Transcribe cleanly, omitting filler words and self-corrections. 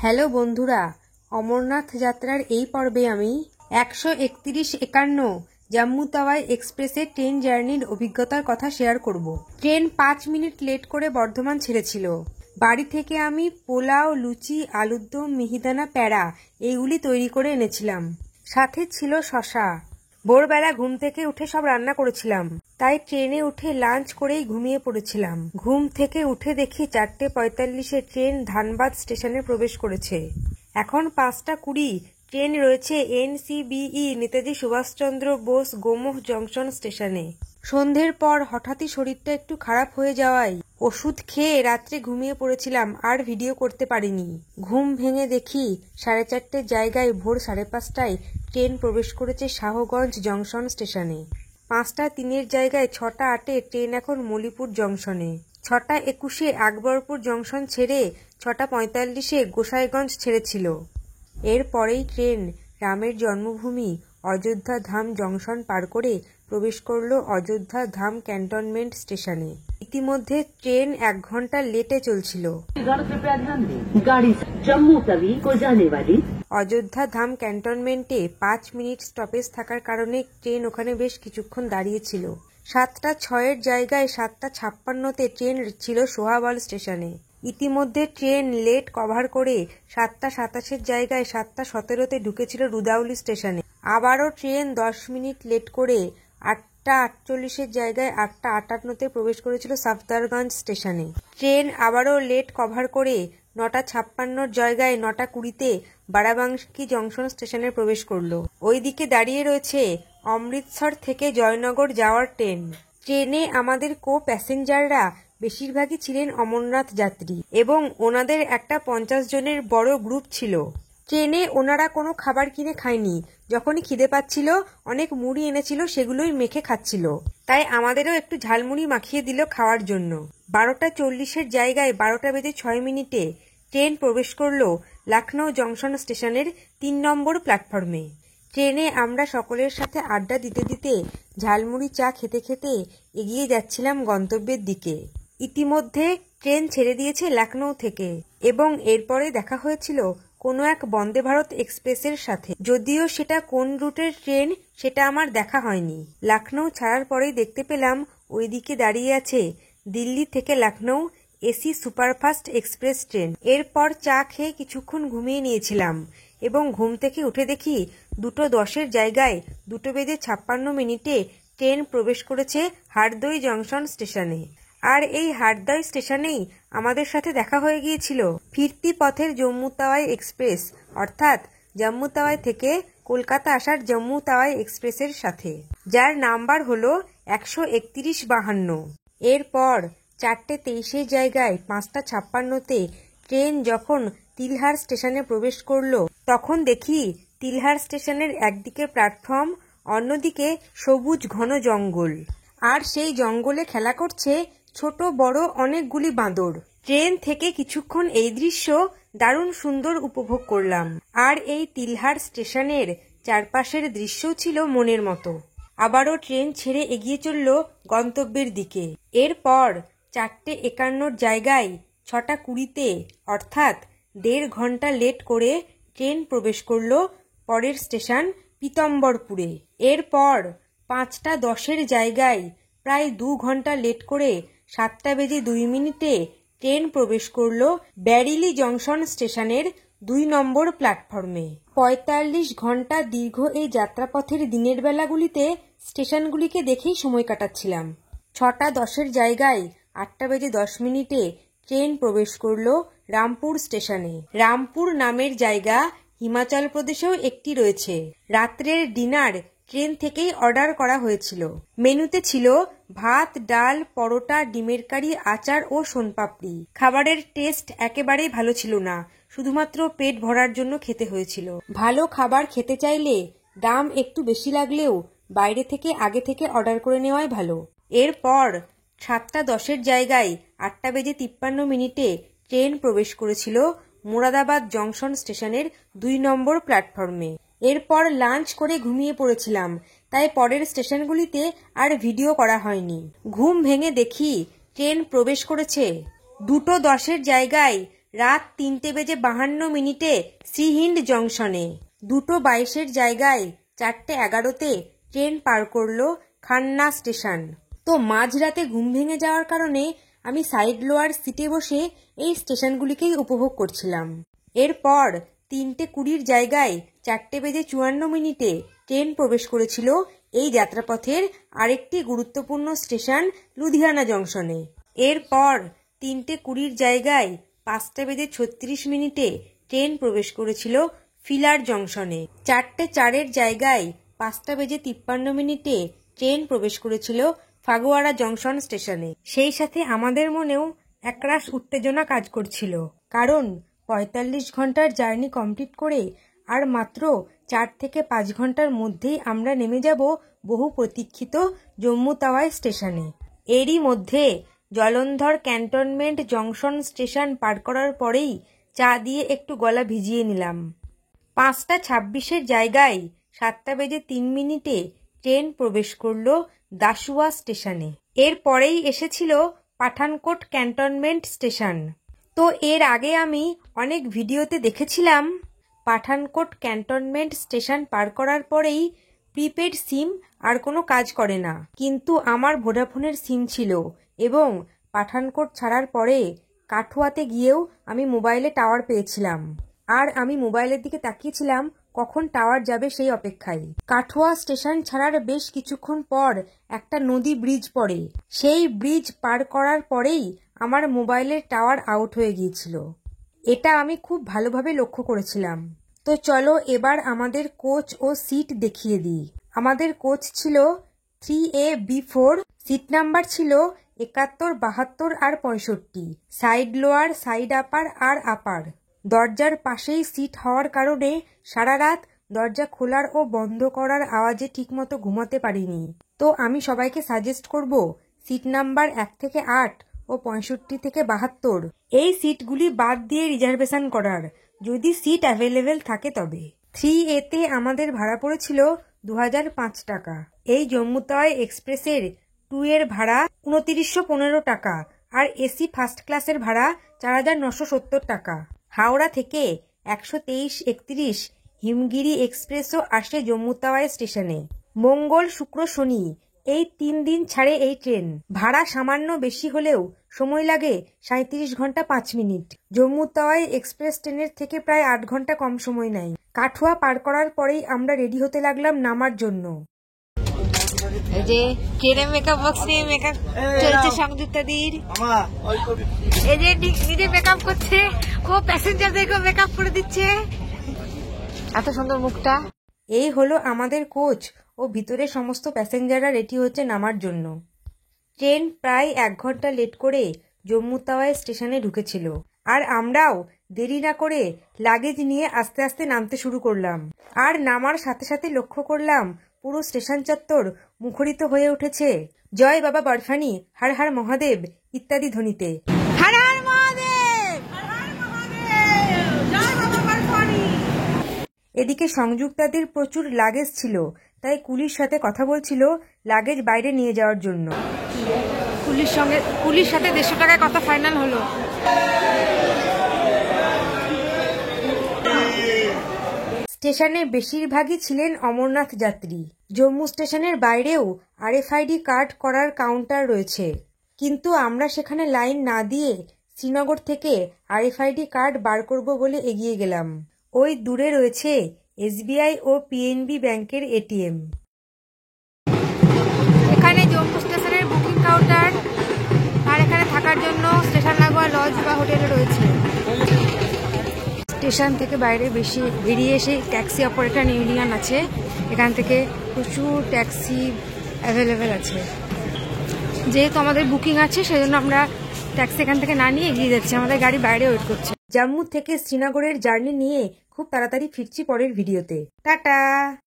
Hello বন্ধুরা, অমরনাথ যাত্রার এই পর্বে আমি 131-51 জম্মু তাওয়াই এক্সপ্রেসের ট্রেন জার্নির অভিজ্ঞতার কথা শেয়ার করব। ট্রেন 5 মিনিট লেট করে বর্ধমান ছেড়েছিল। বাড়ি থেকে আমি পোলাও, লুচি, আলুর দম, মিহিদানা, প্যাড়া এইগুলি তৈরি করে এনেছিলাম। সাথে ছিল শশা। ভোরবেলা ঘুম থেকে উঠে সব রান্না করেছিলাম, তাই ট্রেনে উঠে লাঞ্চ করেই ঘুমিয়ে পড়েছিলাম। ঘুম থেকে উঠে দেখি 4:45-এ ট্রেন ধানবাদ স্টেশনে প্রবেশ করেছে। এখন 5:20। ট্রেন রয়েছে NCBE নেতাজি সুভাষচন্দ্র বোস গোমোহ জংশন স্টেশনে। সন্ধ্যের পর হঠাৎই শরীরটা একটু খারাপ হয়ে যাওয়ায় ওষুধ খেয়ে রাত্রে ঘুমিয়ে পড়েছিলাম, আর ভিডিও করতে পারিনি। ঘুম ভেঙে দেখি 4:30 জায়গায় ভোর 5:30টায় ট্রেন প্রবেশ করেছে শাহগঞ্জ জংশন স্টেশনে। 5:03 জায়গায় 6:08 ট্রেন এখন মলিপুর জংশনে। 6:21 আকবরপুর জংশন ছেড়ে 6:45 গোসাইগঞ্জ ছেড়েছিল। এর পরেই ট্রেন রামের জন্মভূমি অযোধ্যা ধাম জংশন পার করে প্রবেশ করল অযোধ্যা ধাম ক্যান্টনমেন্ট স্টেশনে। ইতিমধ্যে ট্রেন 1 ঘন্টা লেটে চলছিল। অযোধ্যা ধাম ক্যান্টনমেন্টে 5 মিনিট স্টপেজ থাকার কারণে ট্রেন ওখানে বেশ কিছুক্ষণ দাঁড়িয়েছিল। 7:06 জায়গায় 7:56-তে ট্রেন ছিল সোহাবাল স্টেশনে। ইতিমধ্যে ট্রেন লেট কভার করে 7:27 জায়গায় 7:17-তে ঢুকেছিল রুদাউলি স্টেশনে। আবারও ট্রেন 10 মিনিট লেট করে 8:48 জায়গায় 8:58-তে প্রবেশ করেছিল সাফদারগঞ্জ স্টেশনে। ট্রেন আবারও লেট কভার করে 9:56 জায়গায় 9:20-তে বারাবাঙ্কি জংশন স্টেশনে প্রবেশ করলো। ওইদিকে দাঁড়িয়ে রয়েছে অমৃতসর থেকে জয়নগর যাওয়ার ট্রেন। ট্রেনে আমাদের প্যাসেঞ্জাররা বেশিরভাগই ছিলেন অমরনাথ যাত্রী এবং ওনাদের একটা 50 জনের বড় গ্রুপ ছিল। ট্রেনে ওনারা কোনো খাবার কিনে খায়নি। যখনই খিদে পাচ্ছিল অনেক মুড়ি এনেছিল, সেগুলোই মেখে খাচ্ছিল। তাই আমাদেরও একটু ঝালমুড়ি মাখিয়ে দিল খাওয়ার জন্য। 12:40 জায়গায় 12:06 ট্রেন প্রবেশ করলো লখনৌ জংশন স্টেশনের 3 নম্বর প্ল্যাটফর্মে। ট্রেনে আমরা সকলের সাথে আড্ডা দিতে দিতে ঝালমুড়ি চা খেতে খেতে এগিয়ে যাচ্ছিলাম গন্তব্যের দিকে। ইতিমধ্যে ট্রেন ছেড়ে দিয়েছে লখনৌ থেকে এবং এরপরে দেখা হয়েছিল কোনো এক বন্দে ভারত এক্সপ্রেসের সাথে। যদিও সেটা কোন রুটের ট্রেন সেটা আমার দেখা হয়নি। লখনৌ ছাড়ার পরেই দেখতে পেলাম ওইদিকে দাঁড়িয়ে আছে দিল্লি থেকে Lucknow AC superfast express train. এরপর চা খেয়ে কিছুক্ষণ ঘুমিয়ে নিয়েছিলাম এবং ঘুম থেকে উঠে দেখি 2:10 জায়গায় 2:56 ট্রেন প্রবেশ করেছে হারদই জংশন স্টেশনে। আর এই হারদই স্টেশনেই আমাদের সাথে দেখা হয়ে গিয়েছিল ফিরতি পথের জম্মু তাওয়াই এক্সপ্রেস, অর্থাৎ জম্মু তাওয়াই থেকে কলকাতা আসার জম্মু তাওয়াই এক্সপ্রেসের সাথে, যার নাম্বার হলো 13152। এরপর 4:23 জায়গায় 5:56-তে ট্রেন যখন তিলহার স্টেশনে প্রবেশ করলো, তখন দেখি তিলহার স্টেশনের একদিকে প্ল্যাটফর্ম, অন্যদিকে সবুজ ঘন জঙ্গল, আর সেই জঙ্গলে খেলা করছে ছোট বড় অনেকগুলি বাঁদর। ট্রেন থেকে কিছুক্ষণ এই দৃশ্য দারুণ সুন্দর উপভোগ করলাম। আর এই তিলহার স্টেশনের চারপাশের দৃশ্যও ছিল মনের মতো। আবারও ট্রেন ছেড়ে এগিয়ে চলল গন্তব্যের দিকে। এরপর 4:51 জায়গায় 6:20-তে অর্থাৎ 1.5 ঘন্টা লেট করে ট্রেন প্রবেশ করল পরের স্টেশন পীতম্বরপুরে। এরপর 5:10 জায়গায় প্রায় 2 ঘন্টা লেট করে 7:02 ট্রেন প্রবেশ করল ব্যারিলি জংশন স্টেশনের 2 নম্বর প্ল্যাটফর্মে। 45 ঘন্টা দীর্ঘ এই যাত্রাপথের দিনের বেলাগুলিতে স্টেশনগুলিকে দেখেই সময় কাটাচ্ছিলাম। 6:10 জায়গায় 8:10 ট্রেন প্রবেশ করল রামপুর স্টেশনে। রামপুর নামের জায়গা হিমাচল প্রদেশেও একটি রয়েছে। রাত্রের ডিনার ট্রেন থেকেই অর্ডার করা হয়েছিল। মেনুতে ছিল ভাত, ডাল, পরোটা, ডিমের কারি, আচার ও সোনপাপড়ি। খাবারের টেস্ট একেবারেই ভালো ছিল না, শুধুমাত্র পেট ভরার জন্য খেতে হয়েছিল। ভালো খাবার খেতে চাইলে দাম একটু বেশি লাগলেও বাইরে থেকে আগে থেকে অর্ডার করে নেওয়াই ভালো। এরপর 7:10 জায়গায় 8:53 ট্রেন প্রবেশ করেছিল মোরাদাবাদ জংশন স্টেশনের 2 নম্বর প্ল্যাটফর্মে। এরপর লাঞ্চ করে ঘুমিয়ে পড়েছিলাম, তাই পরের স্টেশনগুলিতে আর ভিডিও করা হয়নি। ঘুম ভেঙে দেখি ট্রেন প্রবেশ করেছে 2:10 জায়গায় রাত 3:52 শ্রীহিন্দ জংশনে। 2:22 জায়গায় 4:11 ট্রেন পার করলো খান্না স্টেশন। তো মাঝরাতে ঘুম ভেঙে যাওয়ার কারণে আমি সাইড লোয়ার সিটে বসে এই স্টেশনগুলিকেই উপভোগ করছিলাম। এরপর 3:20 জায়গায় 4:54 ট্রেন প্রবেশ করেছিল এই যাত্রাপথের আরেকটি গুরুত্বপূর্ণ স্টেশন লুধিয়ানা জংশনে। এরপর 3:20 জায়গায় 5:36 ট্রেন প্রবেশ করেছিল ফিলার জংশনে। 4:04 জায়গায় 5:53 ট্রেন প্রবেশ করেছিল ফাগুয়ারা জংশন স্টেশনে। সেই সাথে আমাদের মনেও একরাশ উত্তেজনা কাজ করছিল, কারণ 45 ঘন্টার জার্নি কমপ্লিট করে আর মাত্র 4 থেকে 5 ঘন্টার মধ্যেই আমরা নেমে যাব বহু প্রতীক্ষিত জম্মু তাওয়াই স্টেশনে। এরই মধ্যে জলন্ধর ক্যান্টনমেন্ট জংশন স্টেশন পার করার পরেই চা দিয়ে একটু গলা ভিজিয়ে নিলাম। 5:26 জায়গায় 7:03 ট্রেন প্রবেশ করল দাসুয়া স্টেশনে। এরপরেই এসেছিল পাঠানকোট ক্যান্টনমেন্ট স্টেশন। তো এর আগে আমি অনেক ভিডিওতে দেখেছিলাম পাঠানকোট ক্যান্টনমেন্ট স্টেশন পার করার পরেই প্রিপেড সিম আর কোনো কাজ করে না, কিন্তু আমার ভোডাফোনের সিম ছিল এবং পাঠানকোট ছাড়ার পরে কাঠুয়াতে গিয়েও আমি মোবাইলে টাওয়ার পেয়েছিলাম। আর আমি মোবাইলের দিকে তাকিয়েছিলাম কখন টাওয়ার যাবে সেই অপেক্ষায়। কাঠুয়া স্টেশন ছাড়ার বেশ কিছুক্ষণ পর একটা নদী ব্রিজ পড়ে। সেই ব্রিজ পার করার পরেই আমার মোবাইলের টাওয়ার আউট হয়ে গিয়েছিল। এটা আমি খুব ভালোভাবে লক্ষ্য করেছিলাম। তো চলো এবার আমাদের কোচ ও সিট দেখিয়ে দিই। আমাদের কোচ ছিল 3AB4, সিট নাম্বার ছিল 71, 72 আর 65, সাইড লোয়ার, সাইড আপার আর আপার। দরজার পাশেই সিট হওয়ার কারণে সারা রাত দরজা খোলার ও বন্ধ করার আওয়াজে ঠিকমতো ঘুমাতে পারিনি। তো আমি সবাইকে সাজেস্ট করব সিট নাম্বার 1 থেকে 8 ও 65 থেকে 72 এই সিটগুলি বাদ দিয়ে রিজার্ভেশন করার, যদি সিট অ্যাভেলেবেল থাকে তবে। 3A-তে আমাদের ভাড়া পড়েছিল 2005 টাকা। এই জম্মু তাওয়াই এক্সপ্রেসের 2 এর ভাড়া 2915 টাকা আর এসি ফার্স্ট ক্লাসের ভাড়া 4970 টাকা। হাওড়া থেকে 123-31 হিমগিরি এক্সপ্রেসও আসে জম্মু তাওয়াই স্টেশনে। মঙ্গল, শুক্র, শনি এই 3 দিন ছাড়ে এই ট্রেন। ভাড়া সামান্য বেশি হলেও সময় লাগে 37 ঘন্টা 5 মিনিট। জম্মু তাওয়াই এক্সপ্রেস ট্রেনের থেকে প্রায় 8 ঘন্টা কম সময় নেয়। কাঠুয়া পার করার পরেই আমরা রেডি হতে লাগলাম নামার জন্য। এই যে ট্রেনে মেকআপ বক্স নিয়ে মেকআপ চলছে সংযুক্তাদির। এই যে নিজে মেকআপ করছে, ও প্যাসেঞ্জারদেরকে মেকআপ করে দিচ্ছে। এত সুন্দর মুখটা। এই হলো আমাদের কোচ ও ভিতরে সমস্ত প্যাসেঞ্জাররা রেডি হচ্ছে নামার জন্য। ট্রেন প্রায় 1 ঘন্টা লেট করে জম্মু তাওয়াই স্টেশনে ঢুকেছিল আর আমরাও দেরি না করে লাগেজ নিয়ে আস্তে আস্তে নামতে শুরু করলাম। আর নামার সাথে সাথে লক্ষ্য করলাম পুরো স্টেশন চত্বর মুখরিত হয়ে উঠেছে জয় বাবা বরফানি, হর হর মহাদেব ইত্যাদি ধ্বনিতে। হর হর মহাদেব, হর হর মহাদেব, জয় বাবা বরফানি। এদিকে সংযুক্তাদের প্রচুর লাগেজ ছিল, তাই কুলির সাথে কথা বলছিল লাগেজ বাইরে নিয়ে যাওয়ার জন্য। কুলির সাথে 150 টাকায় কথা ফাইনাল হলো। স্টেশনে বেশিরভাগই ছিলেন অমরনাথ যাত্রী। জম্মু স্টেশনের বাইরেও RFID কার্ড করার কাউন্টার রয়েছে, কিন্তু আমরা সেখানে লাইন না দিয়ে শ্রীনগর থেকে RFID কার্ড বার করব বলে এগিয়ে গেলাম। ওই দূরে রয়েছে SBI ও PNB ব্যাংকের ATM। এখানে জম্মু স্টেশনের বুকিং কাউন্টার আর এখানে থাকার জন্য স্টেশন লাগোয়া লজ বা হোটেল রয়েছে। স্টেশন থেকে বাইরে বেরিয়ে এসে ট্যাক্সি অপারেটর ইউনিয়ন আছে, এখান থেকে প্রচুর ট্যাক্সি অ্যাভেলেবেল আছে। যেহেতু আমাদের বুকিং আছে সেজন্য আমরা ট্যাক্সি এখান থেকে না নিয়ে এগিয়ে যাচ্ছি, আমাদের গাড়ি বাইরে ওয়েট করছে। জম্মু থেকে শ্রীনগরের জার্নি নিয়ে খুব তাড়াতাড়ি ফিরছি পরের ভিডিওতে। টাটা।